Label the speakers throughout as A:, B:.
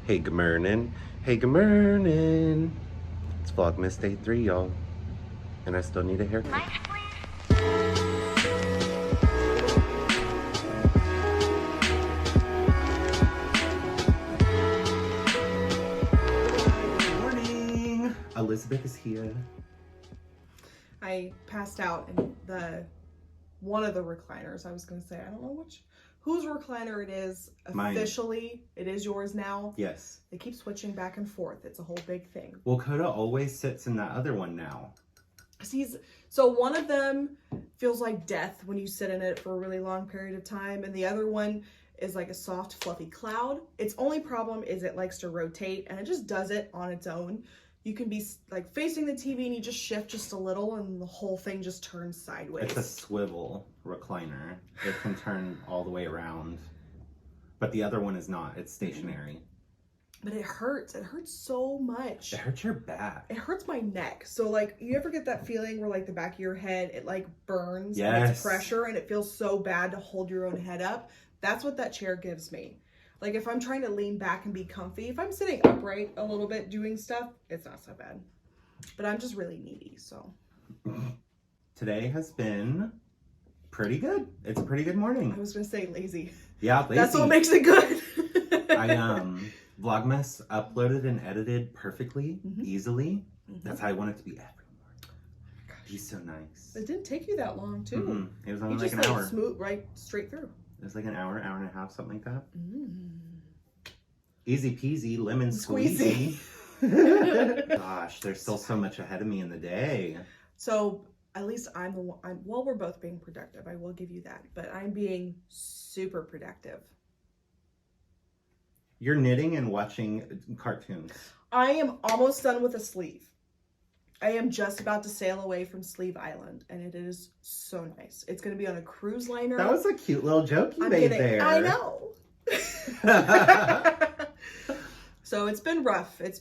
A: Hey, good morning. Hey, good morning. It's Vlogmas Day 3, y'all. And I still need a haircut. Good morning. Elizabeth is here.
B: I passed out in one of the recliners. I was going to say, I don't know whose recliner it is.
A: Mine.
B: Officially, it is yours now.
A: Yes.
B: They keep switching back and forth. It's a whole big thing.
A: Well, Coda always sits in that other one now.
B: So one of them feels like death when you sit in it for a really long period of time, and the other one is like a soft, fluffy cloud. Its only problem is it likes to rotate, and it just does it on its own. You can be like facing the TV and you just shift just a little and the whole thing just turns sideways.
A: It's a swivel recliner. It can turn all the way around. But the other one is not. It's stationary.
B: But it hurts. It hurts so much.
A: It hurts your back.
B: It hurts my neck. So like, you ever get that feeling where like the back of your head, it like burns?
A: Yes.
B: And it's pressure and it feels so bad to hold your own head up? That's what that chair gives me. Like if I'm trying to lean back and be comfy, if I'm sitting upright a little bit doing stuff, it's not so bad. But I'm just really needy, so.
A: Today has been pretty good. It's a pretty good morning.
B: I was gonna say lazy.
A: Yeah, lazy.
B: That's what makes it good.
A: Vlogmas uploaded and edited perfectly, easily. That's how I want it to be every morning. He's so nice.
B: It didn't take you that long, too.
A: It was only
B: You
A: like
B: just
A: an hour.
B: smooth right straight through.
A: It was like an hour and a half, something like that. Easy peasy, lemon squeezy. Gosh, there's still so much ahead of me in the day.
B: So at least I'm the one. Well, we're both being productive. I will give you that. But I'm being super productive.
A: You're knitting and watching cartoons.
B: I am almost done with a sleeve. I am just about to sail away from Sleeve Island, and it is so nice. It's going to be on a cruise liner.
A: That was a cute little joke you made there.
B: I know. So it's been rough. This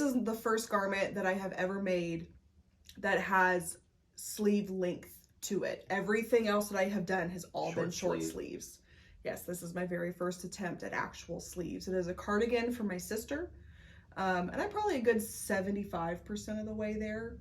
B: is the first garment that I have ever made that has sleeve length to it. Everything else that I have done has all been short sleeves. Yes, this is my very first attempt at actual sleeves. It is a cardigan for my sister. And I'm probably a good 75% of the way there,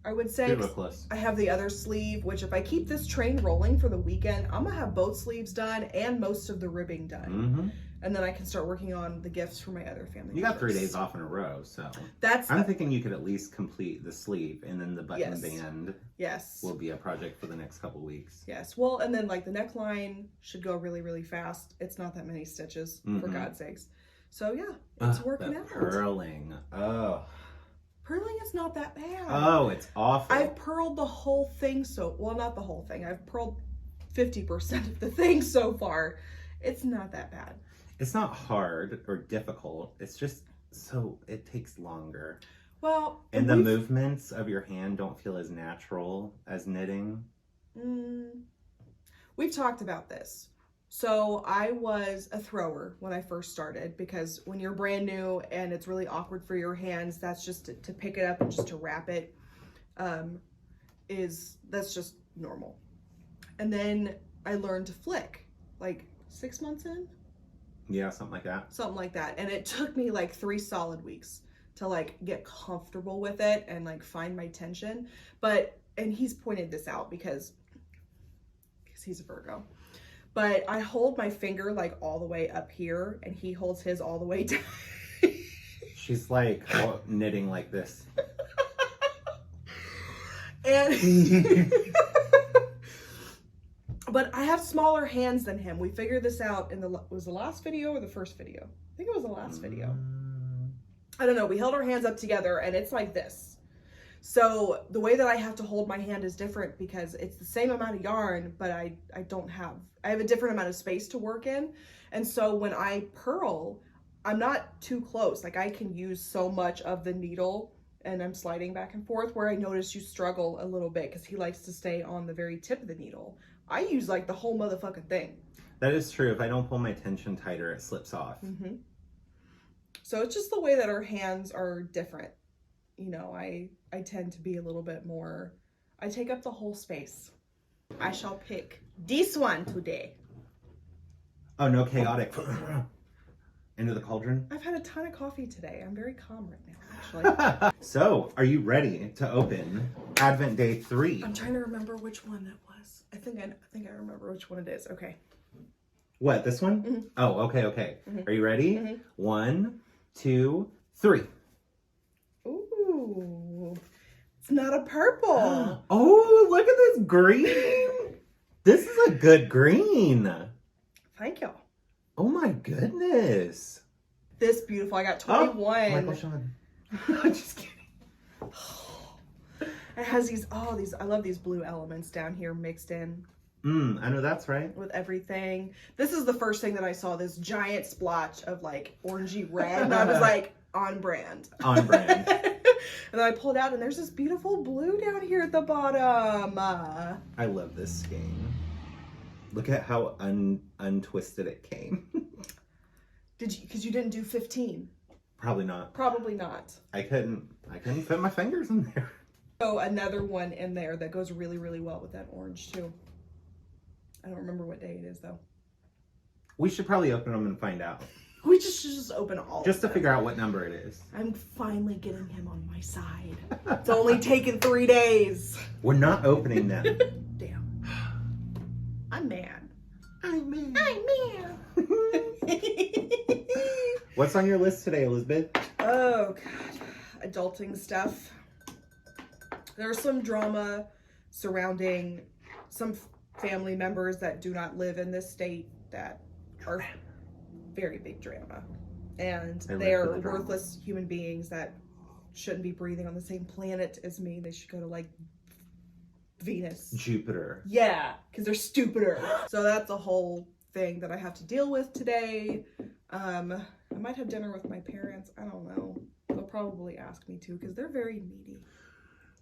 B: I would say.
A: You're real close.
B: I have the other sleeve, which if I keep this train rolling for the weekend, I'm gonna have both sleeves done and most of the ribbing done. And then I can start working on the gifts for my other family members.
A: You got 3 days off in a row, so I'm thinking you could at least complete the sleeve, and then the button band will be a project for the next couple weeks.
B: Yes. Well, and then like the neckline should go really, really fast. It's not that many stitches, for God's sakes. So yeah, it's working out.
A: Purling.
B: Purling is not that bad.
A: Oh, it's awful.
B: I've purled the whole thing well, not the whole thing. I've purled 50% of the thing so far. It's not that bad.
A: It's not hard or difficult. It's just it takes longer.
B: Well,
A: and the movements of your hand don't feel as natural as knitting.
B: We've talked about this. So I was a thrower when I first started, because when you're brand new and it's really awkward for your hands, that's just to pick it up and just to wrap it, that's just normal. And then I learned to flick like 6 months in.
A: Yeah, something like that.
B: Something like that. And it took me like 3 solid weeks to like get comfortable with it and like find my tension. And he's pointed this out because he's a Virgo. But I hold my finger like all the way up here and he holds his all the way down.
A: She's like knitting like this.
B: And but I have smaller hands than him. We figured this out in was the last video or the first video? I think it was the last video. I don't know. We held our hands up together and it's like this. So the way that I have to hold my hand is different because it's the same amount of yarn, but I have a different amount of space to work in. And so when I purl, I'm not too close. Like I can use so much of the needle and I'm sliding back and forth, where I notice you struggle a little bit because he likes to stay on the very tip of the needle. I use like the whole motherfucking thing.
A: That is true. If I don't pull my tension tighter, it slips off.
B: So it's just the way that our hands are different. You know, I tend to be a little bit more, I take up the whole space. I shall pick this one today.
A: Oh, no chaotic. Into the cauldron?
B: I've had a ton of coffee today. I'm very calm right now, actually.
A: So, are you ready to open Advent Day 3?
B: I'm trying to remember which one it was. I think I remember which one it is. Okay.
A: What, this one?
B: Mm-hmm.
A: Oh, okay. Mm-hmm. Are you ready? Mm-hmm. 1, 2, 3.
B: Ooh. It's not a purple.
A: Oh, look at this green. This is a good green.
B: Thank you.
A: Oh my goodness.
B: This beautiful. I got 21.
A: Oh, Michael Sean.
B: I'm just kidding. It has these, I love these blue elements down here mixed in.
A: I know that's right.
B: With everything. This is the first thing that I saw, this giant splotch of like orangey red. And I was like, on brand.
A: On brand.
B: And then I pulled out and there's this beautiful blue down here at the bottom.
A: I love this skein. Look at how untwisted it came.
B: Because you didn't do 15.
A: Probably not.
B: Probably not.
A: I couldn't fit my fingers in there.
B: Oh, another one in there that goes really, really well with that orange too. I don't remember what day it is though.
A: We should probably open them and find out.
B: We should just open all
A: just to figure out what number it is.
B: I'm finally getting him on my side. It's only taken 3 days.
A: We're not opening them.
B: Damn. I'm mad.
A: I'm mad.
B: I'm mad.
A: What's on your list today, Elizabeth?
B: Oh, God. Adulting stuff. There's some drama surrounding some family members that do not live in this state that are very big drama. And they're worthless human beings that shouldn't be breathing on the same planet as me. They should go to like Venus.
A: Jupiter.
B: Yeah, because they're stupider. So that's a whole thing that I have to deal with today. I might have dinner with my parents. I don't know. They'll probably ask me to because they're very needy.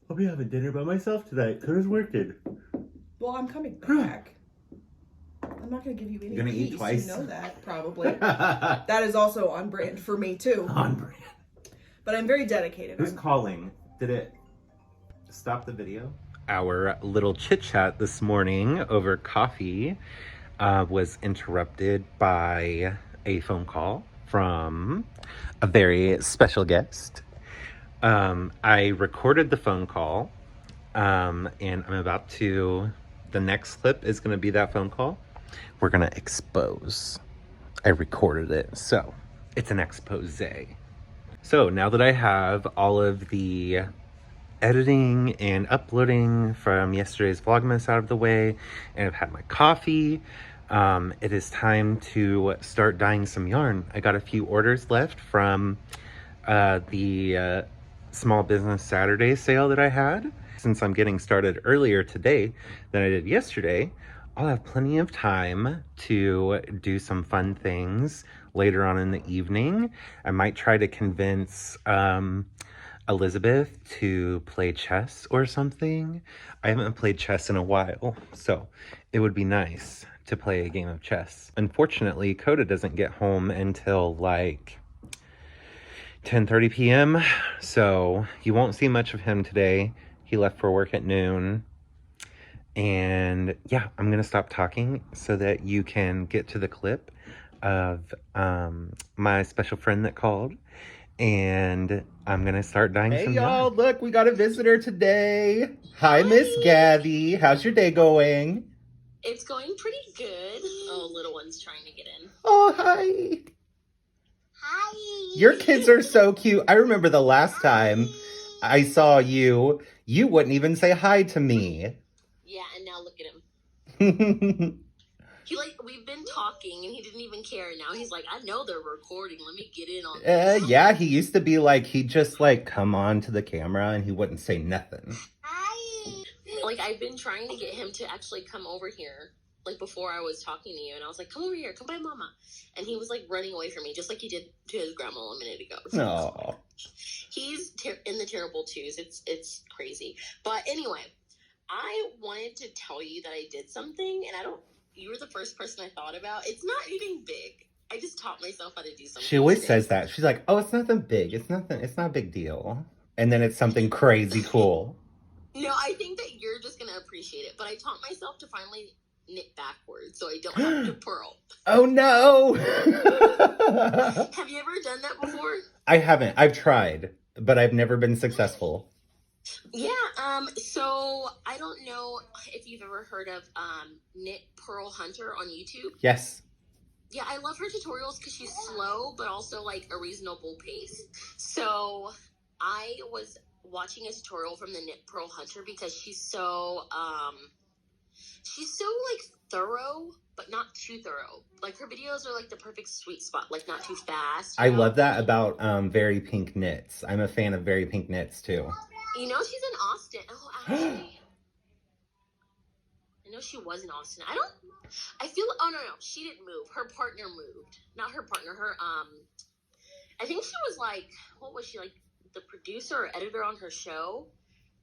A: I'll be having dinner by myself tonight because I was working.
B: Well, I'm coming back. I'm not going to give you any peace. Eat twice. You know that, probably. That is also on brand for me, too.
A: On brand.
B: But I'm very dedicated.
A: Who's calling? Did it stop the video? Our little chit-chat this morning over coffee was interrupted by a phone call from a very special guest. I recorded the phone call, and I'm about to... The next clip is going to be that phone call. We're going to expose. I recorded it, so it's an expose. So now that I have all of the editing and uploading from yesterday's Vlogmas out of the way, and I've had my coffee, it is time to start dyeing some yarn. I got a few orders left from the Small Business Saturday sale that I had. Since I'm getting started earlier today than I did yesterday, I'll have plenty of time to do some fun things later on in the evening. I might try to convince Elizabeth to play chess or something. I haven't played chess in a while, so it would be nice to play a game of chess. Unfortunately, Coda doesn't get home until like 10:30 p.m., so you won't see much of him today. He left for work at noon. And yeah, I'm going to stop talking so that you can get to the clip of my special friend that called. And I'm going to start dyeing some yarn. Hey, y'all. Look, we got a visitor today. Hi, Miss Gabby. How's your day going?
C: It's going pretty good. Oh, little one's trying to get in.
A: Oh, hi.
C: Hi.
A: Your kids are so cute. I remember the last time I saw you, you wouldn't even say hi to me.
C: Yeah, and now look at him. We've been talking and he didn't even care. Now he's like, I know they're recording. Let me get in on this.
A: Yeah, he used to be like, he'd just like come on to the camera and he wouldn't say nothing.
C: Hi. Like, I've been trying to get him to actually come over here. Like, before I was talking to you, and I was like, come over here, come by mama. And he was, like, running away from me, just like he did to his grandma a minute ago.
A: Aww.
C: He's in the terrible twos. It's crazy. But anyway, I wanted to tell you that I did something, and you were the first person I thought about. It's not even big. I just taught myself how to do something.
A: She always says that. She's like, oh, it's nothing big. It's not a big deal. And then it's something crazy cool.
C: No, I think that you're just going to appreciate it. But I taught myself to finally knit backwards so I don't have to purl.
A: Oh no!
C: Have you ever done that before?
A: I haven't. I've tried, but I've never been successful.
C: Yeah, so I don't know if you've ever heard of Knit Pearl Hunter on YouTube.
A: Yes.
C: Yeah, I love her tutorials because she's slow, but also like a reasonable pace. So I was watching a tutorial from the Knit Pearl Hunter because she's so like thorough, but not too thorough. Like her videos are like the perfect sweet spot, like not too fast.
A: I love that about Very Pink Knits. I'm a fan of Very Pink Knits too.
C: You know, she's in Austin. Oh, actually, I know she was in Austin. I feel, oh no, she didn't move. Her partner moved. Not her partner, I think she was like, what was she, like the producer or editor on her show?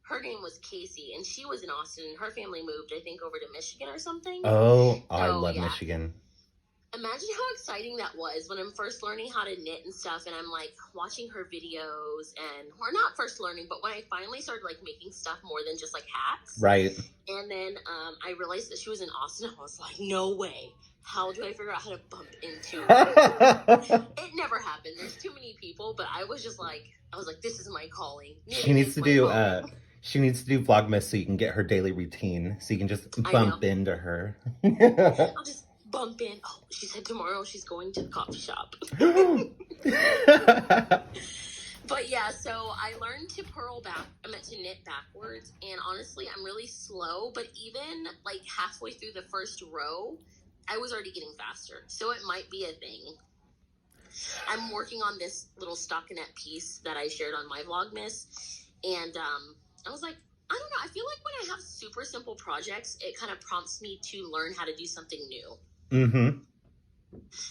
C: Her name was Casey, and she was in Austin, and her family moved, I think, over to Michigan or something.
A: Oh, I love Michigan.
C: Imagine how exciting that was when I'm first learning how to knit and stuff, and I'm like watching her videos, or not first learning, but when I finally started like making stuff more than just like hats.
A: Right.
C: And then I realized that she was in Austin. I was like, no way. How do I figure out how to bump into her? It never happened. There's too many people, but I was like, this is my calling.
A: She needs to do Vlogmas so you can get her daily routine, so you can just bump into her.
C: I'll just bump in. Oh, she said tomorrow she's going to the coffee shop. But yeah, so I learned to to knit backwards, and honestly, I'm really slow, but even like halfway through the first row, I was already getting faster. So it might be a thing. I'm working on this little stockinette piece that I shared on my Vlogmas, and I was like, I don't know, I feel like when I have super simple projects, it kind of prompts me to learn how to do something new.
A: Mm-hmm.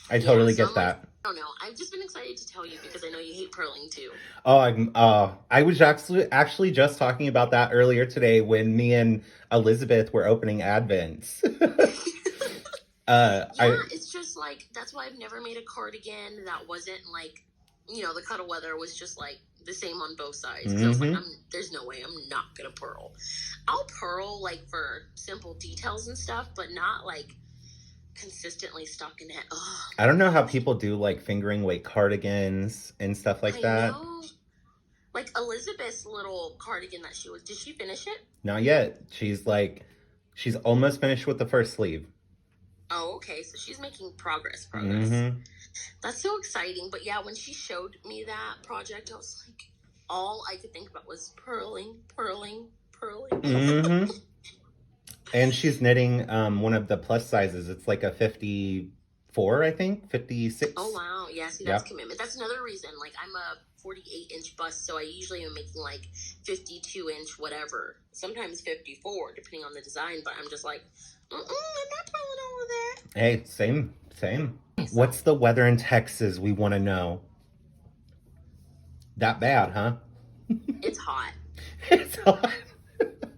A: I totally get that.
C: I don't know. I've just been excited to tell you because I know you hate purling too.
A: Oh, I was actually just talking about that earlier today when me and Elizabeth were opening Advents.
C: It's just like, that's why I've never made a cardigan that wasn't like, the cuddle weather was just like the same on both sides. Mm-hmm. I was like, there's no way I'm not gonna purl. I'll purl like for simple details and stuff, but not like consistently stockinette. Ugh.
A: I don't know how people do like fingering weight cardigans and stuff like that.
C: Know. Like Elizabeth's little cardigan that did she finish it?
A: Not yet. She's almost finished with the first sleeve.
C: Oh, okay. So she's making progress. Mm-hmm. That's so exciting. But yeah, when she showed me that project, I was like, all I could think about was purling.
A: Mm-hmm. And she's knitting one of the plus sizes. It's like a 54, I think, 56.
C: Oh, wow. Yeah, see, that's commitment. That's another reason. Like, I'm a 48-inch bust, so I usually am making like 52-inch whatever. Sometimes 54, depending on the design. But I'm just like, I'm not pulling all of that.
A: Hey, same. What's the weather in Texas? We want to know. That bad, huh?
C: It's hot.
A: It's hot.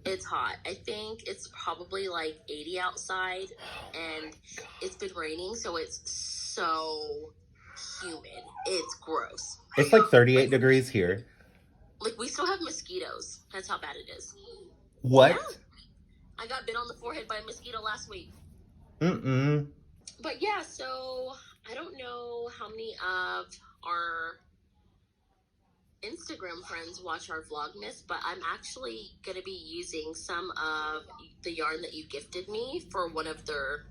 C: It's hot. I think it's probably like 80 outside, and it's been raining, so it's so humid. It's gross.
A: It's like 38 degrees here.
C: Like, we still have mosquitoes. That's how bad it is.
A: What?
C: Yeah. I got bit on the forehead by a mosquito last week.
A: Mm-mm.
C: But yeah, so I don't know how many of our Instagram friends watch our Vlogmas, but I'm actually going to be using some of the yarn that you gifted me for one of their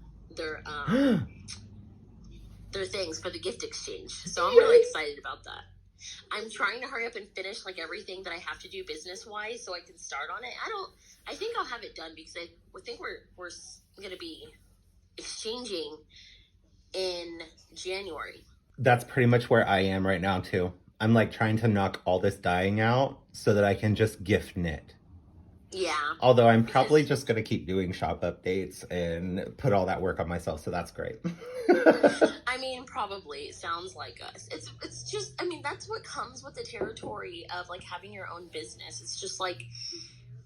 C: things for the gift exchange. So I'm really excited about that. I'm trying to hurry up and finish like everything that I have to do business wise so I can start on it. I think I'll have it done because I think we're going to be exchanging in January.
A: That's pretty much where I am right now too. I'm like trying to knock all this dyeing out so that I can just gift knit.
C: Yeah.
A: Although I'm probably just going to keep doing shop updates and put all that work on myself, so that's great.
C: I mean, probably. It sounds like us. It's just, I mean, that's what comes with the territory of like having your own business. It's just like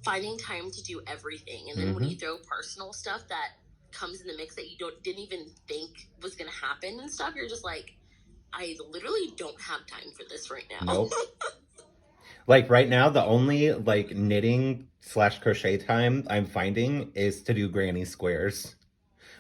C: finding time to do everything. And then when you throw personal stuff that comes in the mix that you didn't even think was going to happen and stuff, you're just like, I literally don't have time for this right now.
A: Nope. Like right now, the only like knitting / crochet time I'm finding is to do granny squares.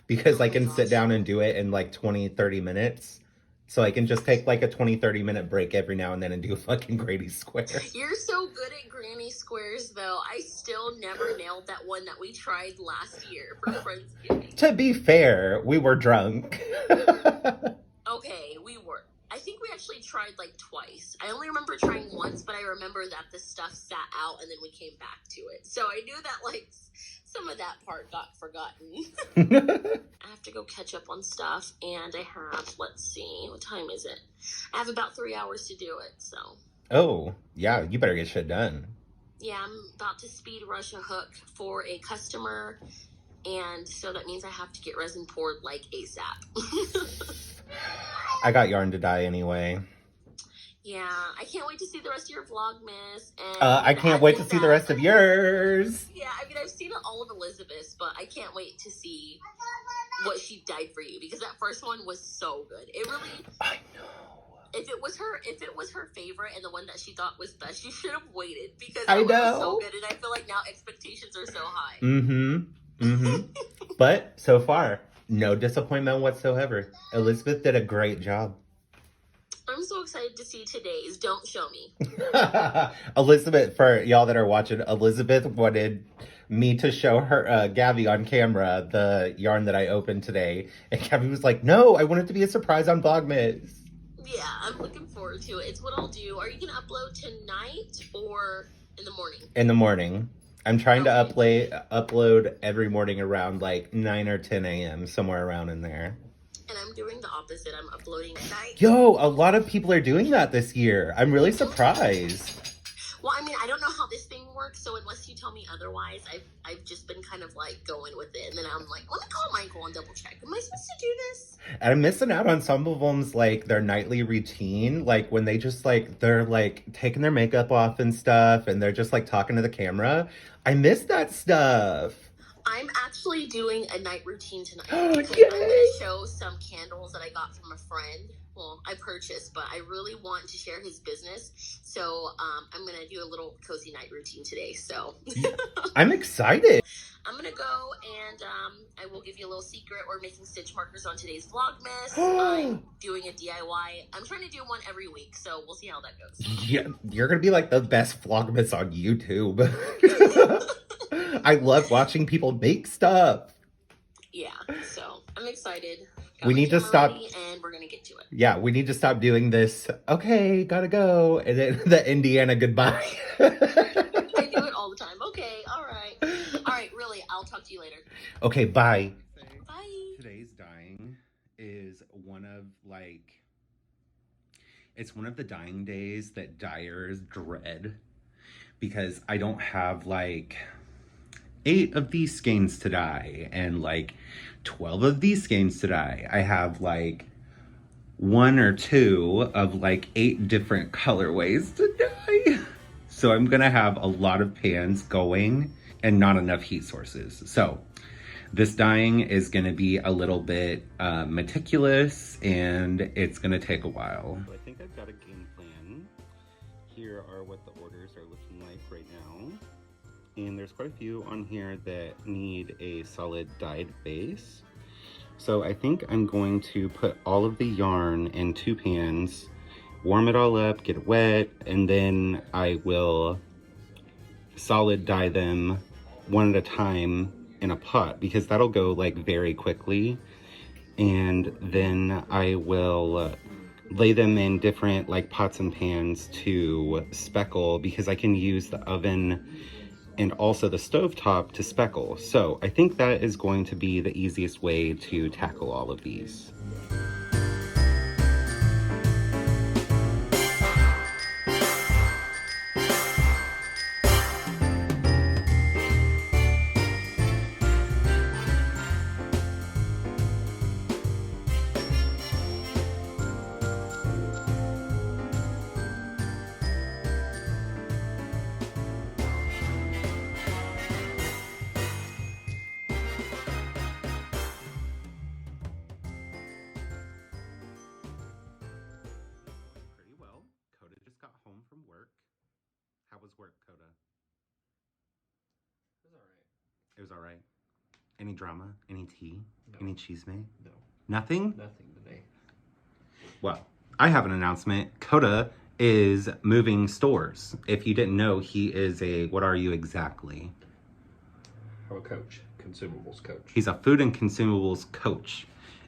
A: because
C: Oh
A: I
C: my
A: can sit
C: gosh.
A: down and do it in like 20, 30 minutes. So I can just take like a 20, 30-minute break every now and then and do a fucking Grady Square.
C: You're so good at granny squares, though. I still never nailed that one that we tried last year for Friendsgiving.
A: To be fair, we were drunk.
C: Okay, we were. I think we actually tried like twice. I only remember trying once, but I remember that the stuff sat out and then we came back to it. So I knew that like some of that part got forgotten. I have to go catch up on stuff, and I have, let's see, what time is it? I have about 3 hours to do it, so.
A: Oh, yeah, you better get shit done.
C: Yeah, I'm about to speed rush a hook for a customer, and so that means I have to get resin poured like ASAP.
A: I got yarn to dye anyway.
C: Yeah, I can't wait to see the rest of your Vlogmas. And
A: I can't wait to see the rest of yours.
C: Yeah, I mean, I've seen all of Elizabeth's, but I can't wait to see what she dyed for you, because that first one was so good. It really...
A: I know.
C: If it was her favorite and the one that she thought was best, she should have waited, because
A: I
C: that one was
A: know.
C: so good, and I feel like now expectations are so high.
A: But so far, no disappointment whatsoever. Elizabeth did a great job.
C: I'm so excited to see today's. Don't show me.
A: Elizabeth, for y'all that are watching, Elizabeth wanted me to show her, Gabby on camera, the yarn that I opened today. And Gabby was like, no, I want it to be a surprise on Vlogmas.
C: Yeah, I'm looking forward to it. It's what I'll do. Are you going to upload tonight or in the morning?
A: In the morning. I'm trying to upload every morning around like 9 or 10 a.m., somewhere around in there.
C: And I'm doing the opposite. I'm uploading at night.
A: Yo, a lot of people are doing that this year. I'm really surprised.
C: Well, I mean, I don't know how this thing works, so unless you tell me otherwise, I've just been kind of like going with it, and then I'm like, let me call Michael and double check. Am I supposed to do this?
A: And I'm missing out on some of them's like their nightly routine, like when they just like they're like taking their makeup off and stuff, and they're just like talking to the camera. I miss that stuff.
C: I'm actually doing a night routine tonight.
A: Yay!
C: I'm going to show some candles that I got from a friend. Well, I purchased, but I really want to share his business. So I'm going to do a little cozy night routine today. So
A: I'm excited.
C: I'm going to go, and I will give you a little secret. We're making stitch markers on today's Vlogmas. I'm doing a DIY. I'm trying to do one every week, so we'll see how that goes.
A: Yeah, you're going to be like the best Vlogmas on YouTube. I love watching people make stuff.
C: Yeah, so I'm excited.
A: We need to stop,
C: and we're gonna get to it.
A: Yeah, we need to stop doing this. Okay, gotta go, and then the Indiana goodbye.
C: I do it all the time. Okay, all right, really. I'll talk to you later.
A: Okay, bye.
C: Bye.
A: Today's dyeing is it's one of the dyeing days that dyers dread, because I don't have like 8 of these skeins to dye and like 12 of these skeins to dye. I have like 1 or 2 of like 8 different colorways to dye. So I'm gonna have a lot of pans going and not enough heat sources. So this dyeing is gonna be a little bit meticulous, and it's gonna take a while. I think I've got a game plan. Here are what the orders are looking like right now. And there's quite a few on here that need a solid dyed base. So I think I'm going to put all of the yarn in 2 pans, warm it all up, get it wet, and then I will solid dye them one at a time in a pot, because that'll go like very quickly. And then I will lay them in different like pots and pans to speckle, because I can use the oven and also the stovetop to speckle. So I think that is going to be the easiest way to tackle all of these. From work. How was work, Coda? It was all right. It was all right. Any drama? Any tea?
D: No.
A: Any chisme?
D: No.
A: Nothing?
D: Nothing today.
A: Well, I have an announcement. Coda is moving stores. If you didn't know, he is a, what are you exactly?
D: I'm a coach. Consumables coach.
A: He's a food and consumables coach.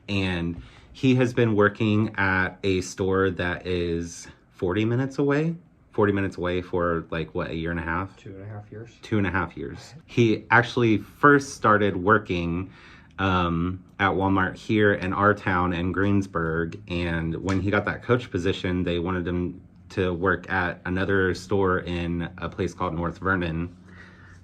A: And he has been working at a store that is 40 minutes away. 40 minutes away for like, what, a year and a half?
D: 2.5 years.
A: 2.5 years. He actually first started working at Walmart here in our town in Greensburg. And when he got that coach position, they wanted him to work at another store in a place called North Vernon.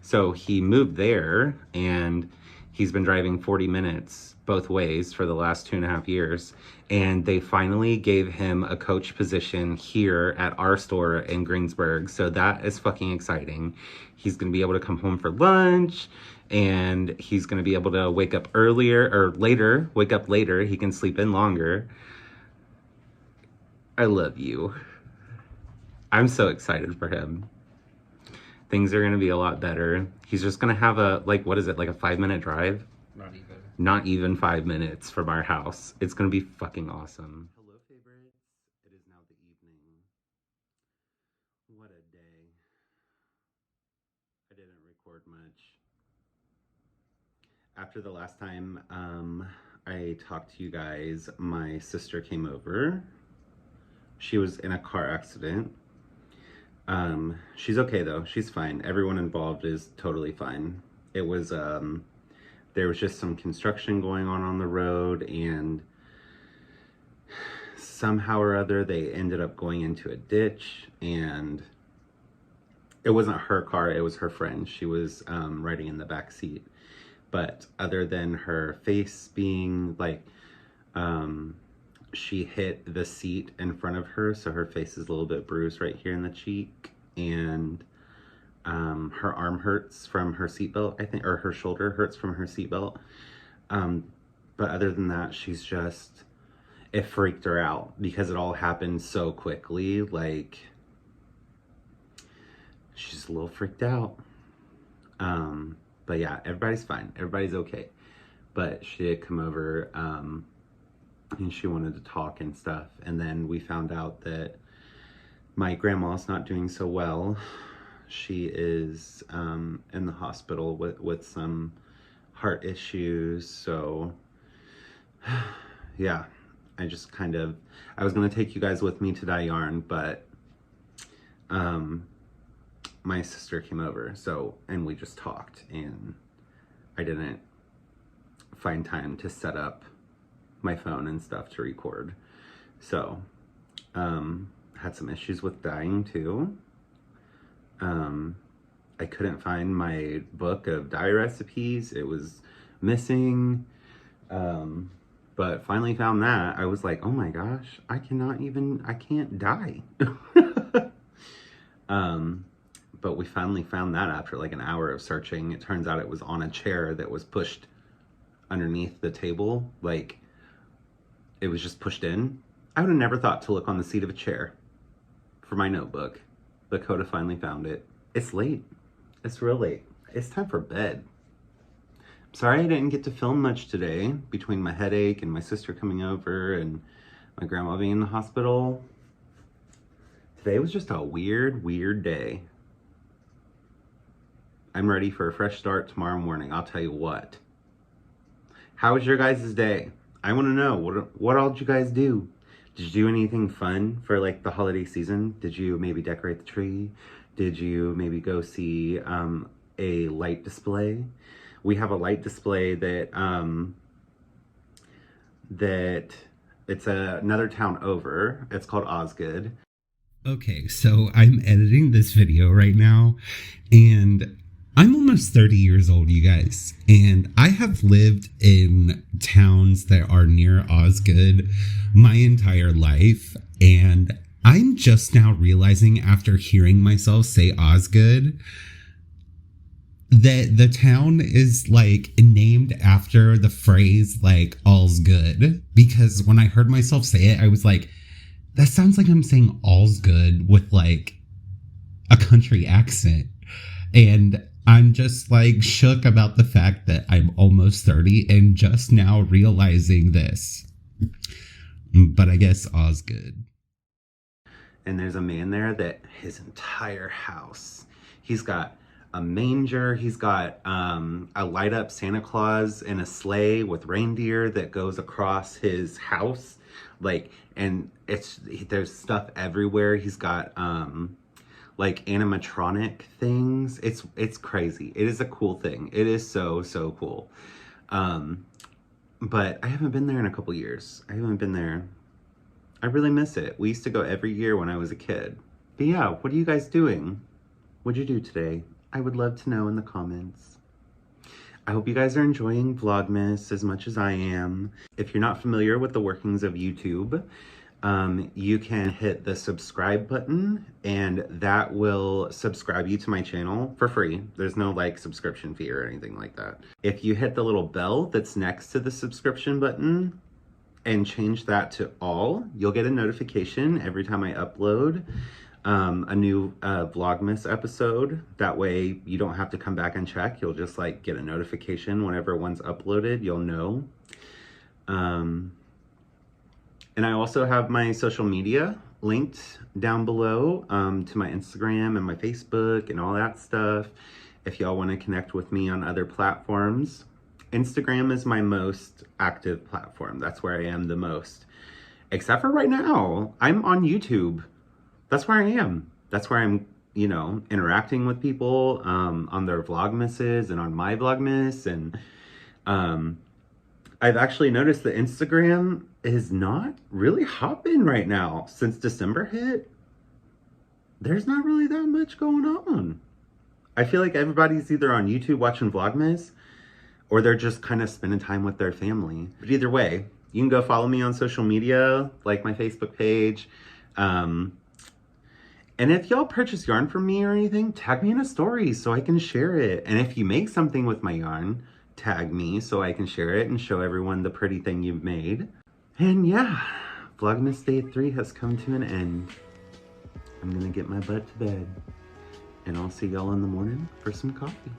A: So he moved there, and he's been driving 40 minutes both ways for the last 2.5 years. And they finally gave him a coach position here at our store in Greensburg. So that is fucking exciting. He's going to be able to come home for lunch, and he's going to be able to wake up earlier or later, wake up later. He can sleep in longer. I love you. I'm so excited for him. Things are going to be a lot better. He's just going to have a, like, what is it, like a 5-minute drive?
D: Not even.
A: Not even 5 minutes from our house. It's going to be fucking awesome. Hello, favorites. It is now the evening. What a day. I didn't record much. After the last time I talked to you guys, my sister came over. She was in a car accident. She's okay though. She's fine. Everyone involved is totally fine. It was, there was just some construction going on the road, and somehow or other they ended up going into a ditch, and it wasn't her car, it was her friend. She was, riding in the back seat. But other than her face being like, she hit the seat in front of her, so her face is a little bit bruised right here in the cheek, and her arm hurts from her seatbelt, I think, or her shoulder hurts from her seatbelt. But other than that, she's just, it freaked her out because it all happened so quickly. Like, she's a little freaked out. But yeah, everybody's fine. Everybody's okay. But she did come over, and she wanted to talk and stuff. And then we found out that my grandma's not doing so well. She is in the hospital with some heart issues. So yeah, I just kind of, I was going to take you guys with me to dye yarn, but my sister came over, so, and we just talked, and I didn't find time to set up my phone and stuff to record. So, had some issues with dyeing too. I couldn't find my book of dye recipes. It was missing. But finally found that. I was like, oh my gosh, I can't dye. But we finally found that after like an hour of searching. It turns out it was on a chair that was pushed underneath the table. Like, it was just pushed in. I would have never thought to look on the seat of a chair for my notebook. But Coda finally found it. It's late. It's real late. It's time for bed. Sorry I didn't get to film much today, between my headache and my sister coming over and my grandma being in the hospital. Today was just a weird day. I'm ready for a fresh start tomorrow morning, I'll tell you what. How was your guys' day? I want to know, what all did you guys do? Did you do anything fun for like the holiday season? Did you maybe decorate the tree? Did you maybe go see a light display? We have a light display that it's another town over. It's called Osgood. Okay, so I'm editing this video right now, and I'm almost 30 years old, you guys, and I have lived in towns that are near Osgood my entire life, and I'm just now realizing after hearing myself say Osgood that the town is like named after the phrase like all's good, because when I heard myself say it, I was like, that sounds like I'm saying all's good with like a country accent. And
E: I'm just like shook about the fact that I'm almost 30 and just now realizing this. But I guess all's good.
A: And there's a man there that his entire house, he's got a manger, he's got a light up Santa Claus in a sleigh with reindeer that goes across his house. Like, and there's stuff everywhere. He's got like animatronic things. It's crazy. It is a cool thing. It is so cool. But I haven't been there in a couple years. I haven't been there. I really miss it. We used to go every year when I was a kid. But yeah, what are you guys doing? What'd you do today? I would love to know in the comments. I hope you guys are enjoying Vlogmas as much as I am. If you're not familiar with the workings of YouTube, you can hit the subscribe button and that will subscribe you to my channel for free. There's no like subscription fee or anything like that. If you hit the little bell that's next to the subscription button and change that to all, you'll get a notification every time I upload a new Vlogmas episode. That way you don't have to come back and check. You'll just like get a notification whenever one's uploaded. You'll know. And I also have my social media linked down below to my Instagram and my Facebook and all that stuff. If y'all want to connect with me on other platforms. Instagram is my most active platform. That's where I am the most. Except for right now, I'm on YouTube. That's where I am. That's where I'm, you know, interacting with people on their Vlogmases and on my Vlogmas. And I've actually noticed that Instagram is not really hopping right now. Since December hit, there's not really that much going on. I feel like everybody's either on YouTube watching Vlogmas or they're just kind of spending time with their family. But either way, you can go follow me on social media, like my Facebook page. And if y'all purchase yarn from me or anything, tag me in a story so I can share it. And if you make something with my yarn, tag me so I can share it and show everyone the pretty thing you've made. And yeah, Vlogmas Day 3 has come to an end. I'm gonna get my butt to bed. And I'll see y'all in the morning for some coffee.